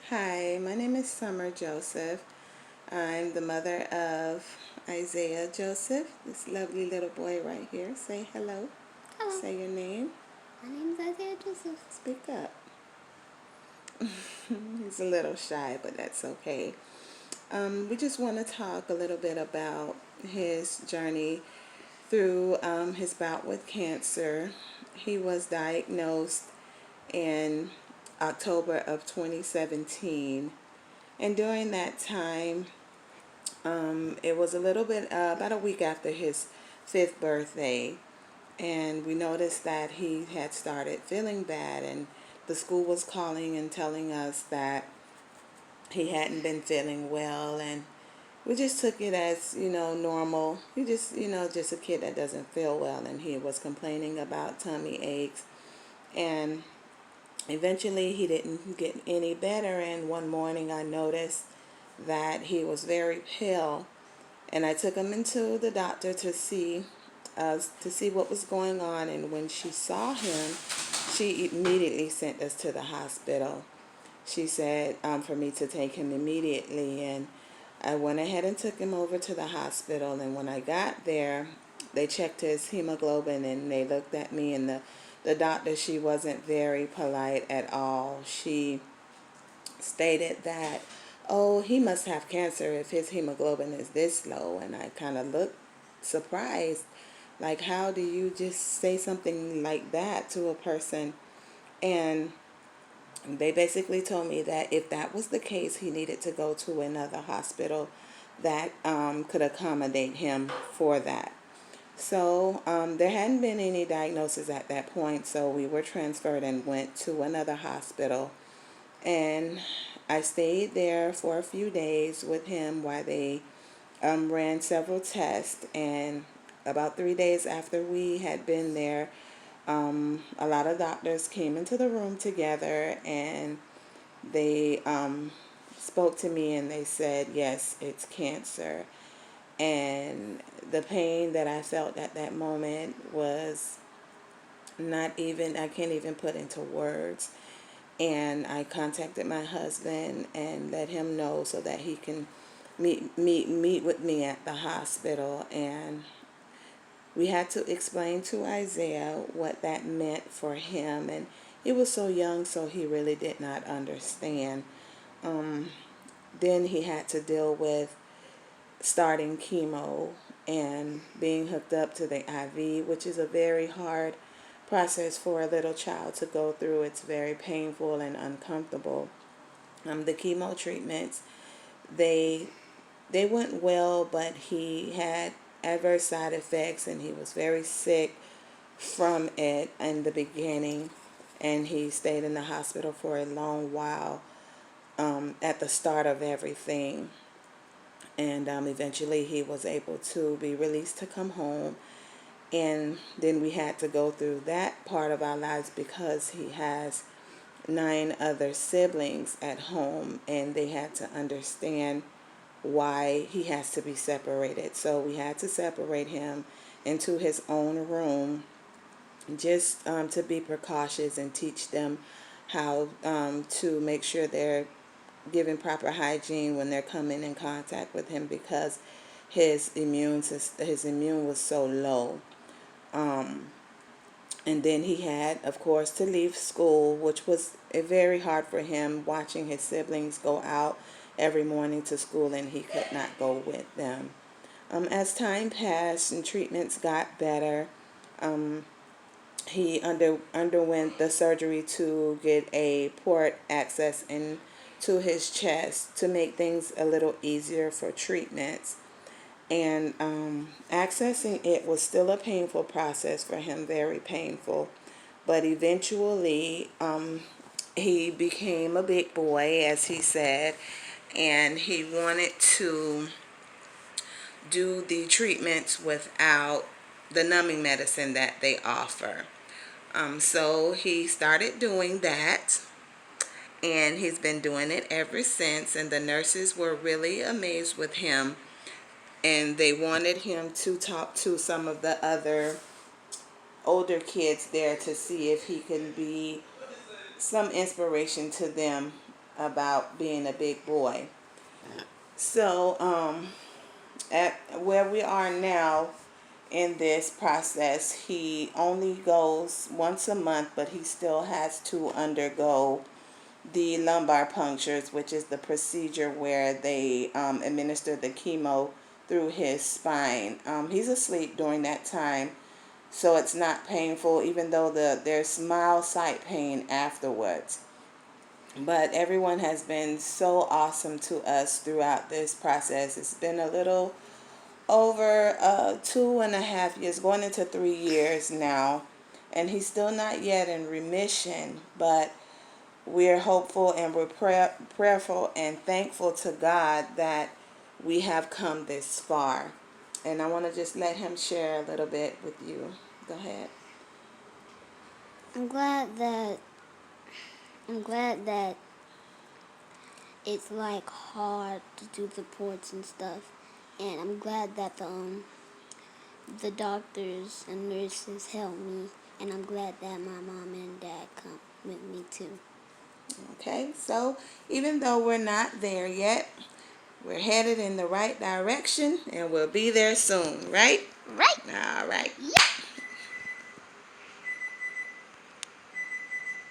Hi, my name is Summer Joseph. I'm the mother of Isaiah Joseph, this lovely little boy right here. Say hello. Hello, Say your name. my name is Isaiah Joseph. Speak up. He's a little shy, but that's okay. We just want to talk a little bit about his journey through his bout with cancer. He was diagnosed in October of 2017. And during that time, it was a little bit, about a week after his fifth birthday, and we noticed that he had started feeling bad, and the school was calling and telling us that he hadn't been feeling well, and we just took it as, normal. He just, just a kid that doesn't feel well, and he was complaining about tummy aches, and eventually he didn't get any better, and one morning I noticed that he was very pale, and I took him into the doctor to see what was going on. And when she saw him, she immediately sent us to the hospital. She said for me to take him immediately, and I went ahead and took him over to the hospital. And when I got there, they checked his hemoglobin, and they looked at me, and the doctor, she wasn't very polite at all. She stated that, oh, he must have cancer if his hemoglobin is this low. And I kind of looked surprised, like, how do you just say something like that to a person? And they basically told me that if that was the case, he needed to go to another hospital that could accommodate him for that. So there hadn't been any diagnosis at that point, so we were transferred and went to another hospital. And I stayed there for a few days with him while they ran several tests. And about 3 days after we had been there, a lot of doctors came into the room together, and they spoke to me, and they said, yes, it's cancer. And the pain that I felt at that moment was not even, I can't even put into words. And I contacted my husband and let him know so that he can meet with me at the hospital. And we had to explain to Isaiah what that meant for him, and he was so young, so he really did not understand. um, then he had to deal with starting chemo and being hooked up to the IV, which is a very hard process for a little child to go through. It's very painful and uncomfortable. The chemo treatments, they they went well, but he had adverse side effects, and he was very sick from it in the beginning, and he stayed in the hospital for a long while at the start of everything. And eventually he was able to be released to come home. And then we had to go through that part of our lives because he has 9 other siblings at home, and they had to understand why he has to be separated. So we had to separate him into his own room, just to be precautious and teach them how to make sure they're given proper hygiene when they're coming in contact with him, because his immune was so low. Um, and then he had, of course, to leave school, which was very hard for him, watching his siblings go out every morning to school, and he could not go with them. As time passed and treatments got better, um, he underwent the surgery to get a port access into his chest to make things a little easier for treatments. And accessing it was still a painful process for him, very painful. But eventually, he became a big boy, as he said, and he wanted to do the treatments without the numbing medicine that they offer. So he started doing that, and he's been doing it ever since. And the nurses were really amazed with him, and they wanted him to talk to some of the other older kids there to see if he can be some inspiration to them about being a big boy. So, at where we are now in this process, he only goes once a month, but he still has to undergo the lumbar punctures, which is the procedure where they administer the chemo through his spine. He's asleep during that time, so it's not painful, even though there's mild side pain afterwards. But everyone has been so awesome to us throughout this process. It's been a little over 2.5 years, going into 3 years now, and he's still not yet in remission, but we're hopeful and we're prayerful and thankful to God that we have come this far. And I want to just let him share a little bit with you. Go ahead. I'm glad that it's like hard to do the ports and stuff, and I'm glad that the doctors and nurses help me, and I'm glad that my mom and dad come with me too. Okay, so even though we're not there yet, we're headed in the right direction and we'll be there soon, right? Right. All right. Yeah.